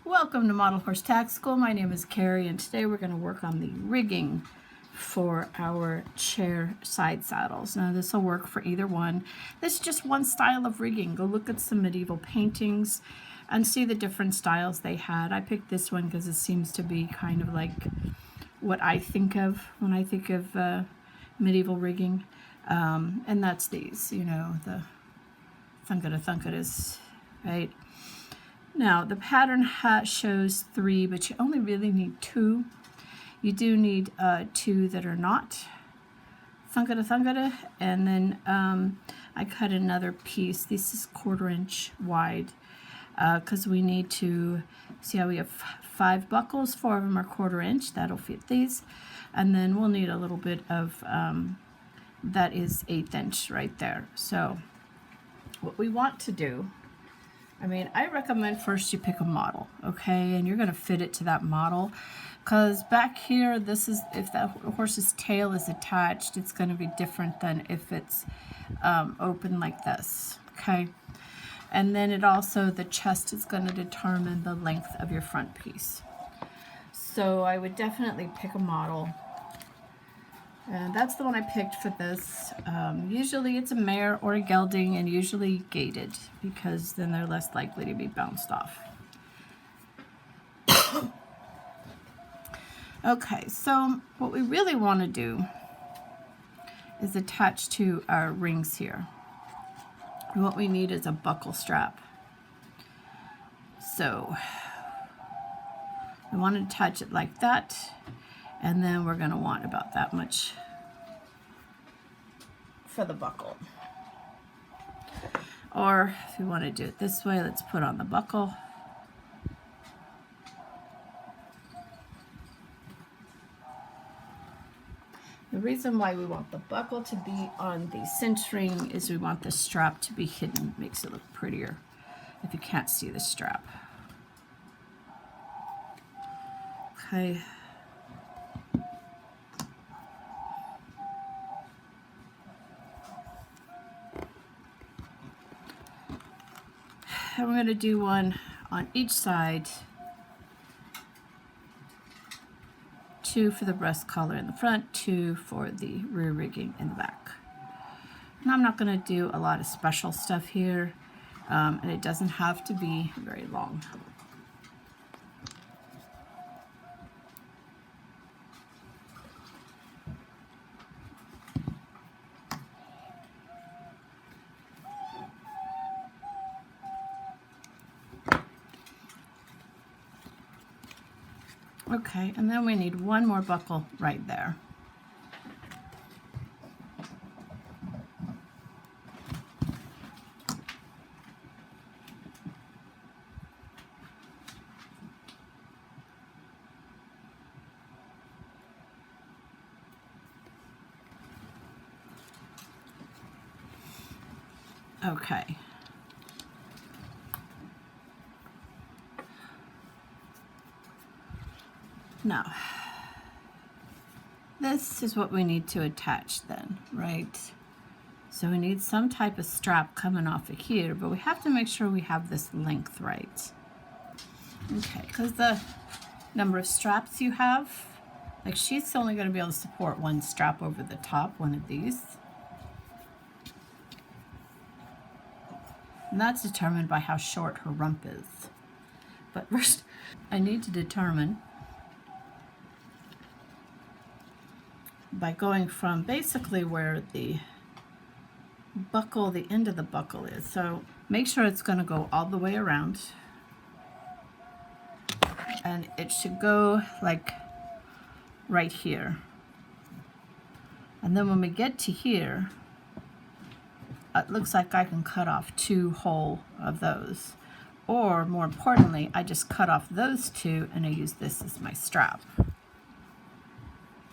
Welcome to Model Horse Tack School. My name is Carrie, and today we're going to work on the rigging for our chair side saddles. Now this will work for either one. This is just one style of rigging. Go look at some medieval paintings and see the different styles they had. I picked this one because it seems to be kind of like what I think of when I think of medieval rigging. And that's these, you know, the thunkadas, right? Now, the pattern shows 3, but you only really need 2. You do need 2 that are not thungada, and then I cut another piece. This is 1/4 inch wide because we need to, see how we have 5 buckles, 4 of them are 1/4 inch, that'll fit these, and then we'll need a little bit of, that is 1/8 inch right there. So what we want to do, I recommend first you pick a model, okay? And you're going to fit it to that model, because back here, this is, if that horse's tail is attached, it's going to be different than if it's open like this, okay? And then it also, the chest is going to determine the length of your front piece. So I would definitely pick a model. And that's the one I picked for this. Usually it's a mare or a gelding, and usually gaited, because then they're less likely to be bounced off. Okay, so what we really want to do is attach to our rings here. And what we need is a buckle strap. So we want to attach it like that. And then we're going to want about that much for the buckle. Or if you want to do it this way, let's put on the buckle. The reason why we want the buckle to be on the cinch ring is we want the strap to be hidden. It makes it look prettier if you can't see the strap. Okay. And we're going to do one on each side. 2 for the breast collar in the front, 2 for the rear rigging in the back. And I'm not going to do a lot of special stuff here, and it doesn't have to be very long. Okay, and then we need one more buckle right there. Okay. Now, this is what we need to attach then, right? So we need some type of strap coming off of here, but we have to make sure we have this length right. Okay, because the number of straps you have, like she's only going to be able to support one strap over the top, one of these. And that's determined by how short her rump is. But first, I need to determine by going from basically where the buckle, the end of the buckle is. So make sure it's going to go all the way around. And it should go like right here. And then when we get to here, it looks like I can cut off 2 whole of those. Or more importantly, I just cut off those 2 and I use this as my strap.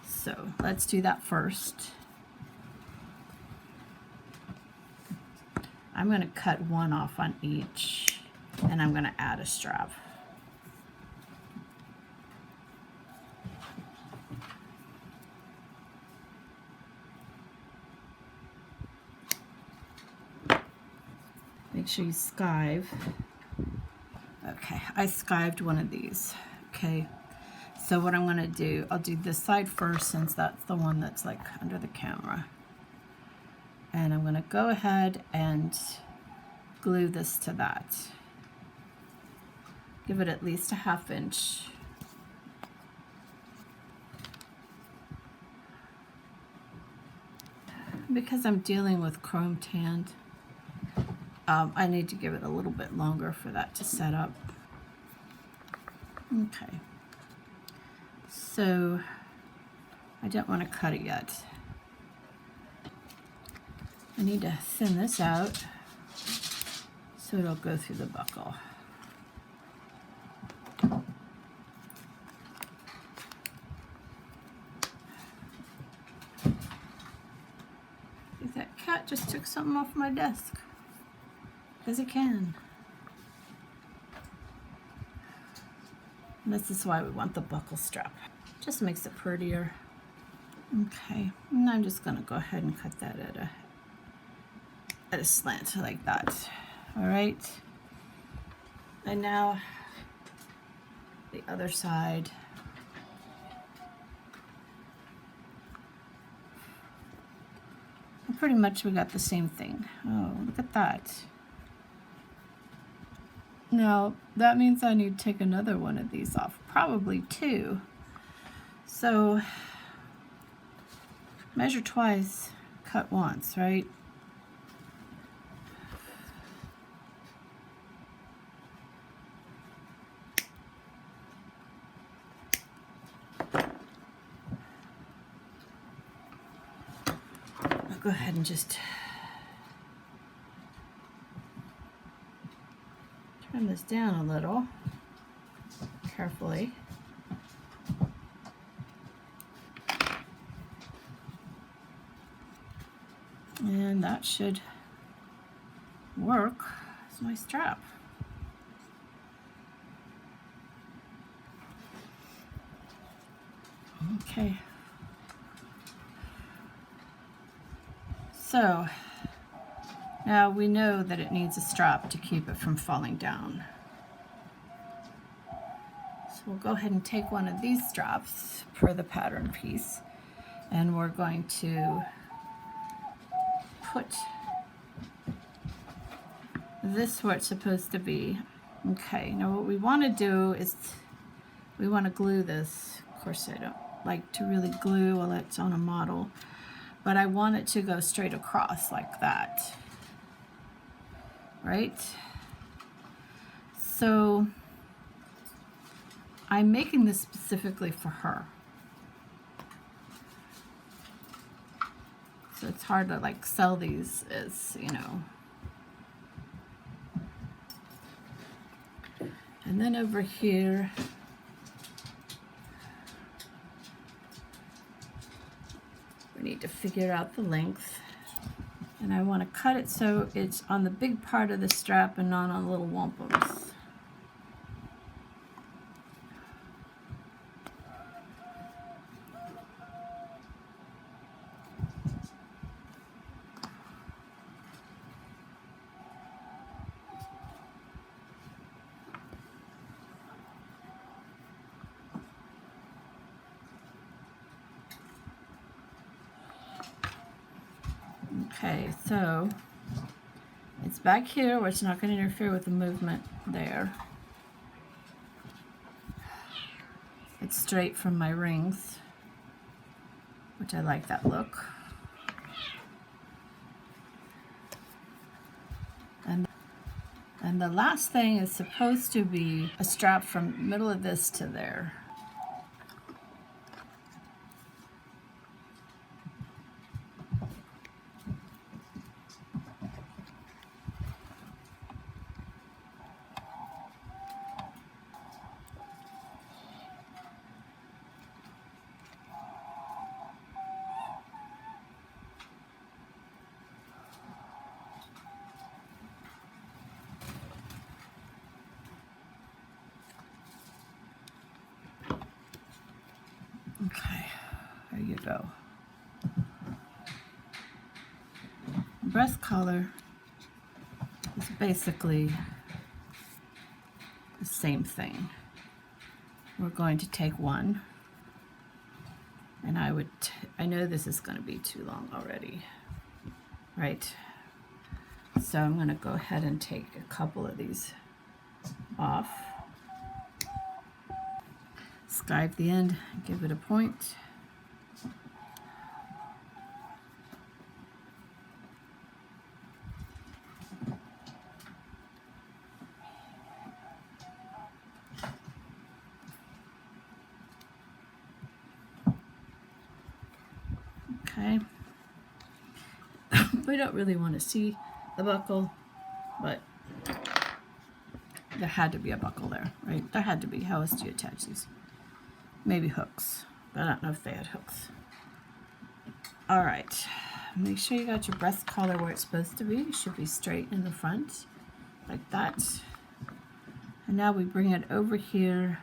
So let's do that first. I'm going to cut 1 off on each, and I'm going to add a strap. Make sure you skive. Okay. Okay, I skived one of these. Okay, so what I'm going to do, I'll do this side first since that's the one that's like under the camera. And I'm going to go ahead and glue this to that. Give it at least a 1/2 inch. Because I'm dealing with chrome tanned, I need to give it a little bit longer for that to set up. Okay, so I don't want to cut it yet. I need to thin this out so it'll go through the buckle. That cat just took something off my desk, because it can. And this is why we want the buckle strap. Just makes it prettier. Okay, and I'm just gonna go ahead and cut that at a slant like that. All right, and now the other side. And pretty much we got the same thing. Oh, look at that. Now that means I need to take another one of these off, probably 2. So measure twice, cut once, right? I'll go ahead and just turn this down a little carefully. And that should work as my strap. Okay. So now we know that it needs a strap to keep it from falling down. So we'll go ahead and take one of these straps for the pattern piece, and we're going to put this where it's supposed to be. Okay, now what we want to do is we want to glue this. Of course, I don't like to really glue while it's on a model, but I want it to go straight across like that, right? So I'm making this specifically for her. So it's hard to like sell these as, you know. And then over here, we need to figure out the length. And I want to cut it so it's on the big part of the strap and not on little wampums. Okay, so it's back here where it's not going to interfere with the movement there. It's straight from my rings, which I like that look. And the last thing is supposed to be a strap from the middle of this to there. Okay, there you go. Breast collar is basically the same thing. We're going to take one, and I know this is going to be too long already, right? So I'm going to go ahead and take a couple of these off. Skive the end, give it a point. Okay. We don't really want to see the buckle, but there had to be a buckle there, right? There had to be. How else do you attach these? Maybe hooks, but I don't know if they had hooks. All right, make sure you got your breast collar where it's supposed to be. It should be straight in the front, like that. And now we bring it over here,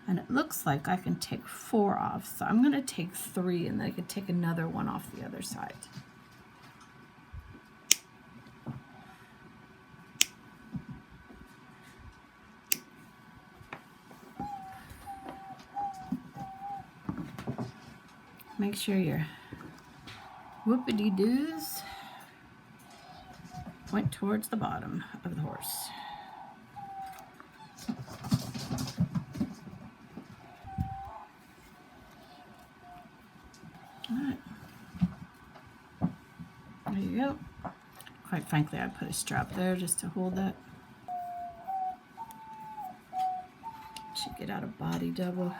and it looks like I can take 4 off. So I'm gonna take 3, and then I could take another one off the other side. Make sure your whoopity-doos point towards the bottom of the horse. All right. There you go. Quite frankly, I put a strap there just to hold that. Should get out a body double.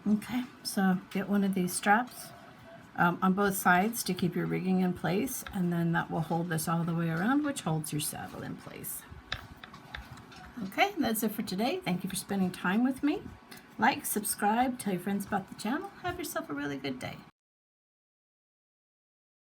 Okay, so get one of these straps on both sides to keep your rigging in place, and then that will hold this all the way around, which holds your saddle in place. Okay, that's it for today. Thank you for spending time with me. Like, subscribe, tell your friends about the channel. Have yourself a really good day.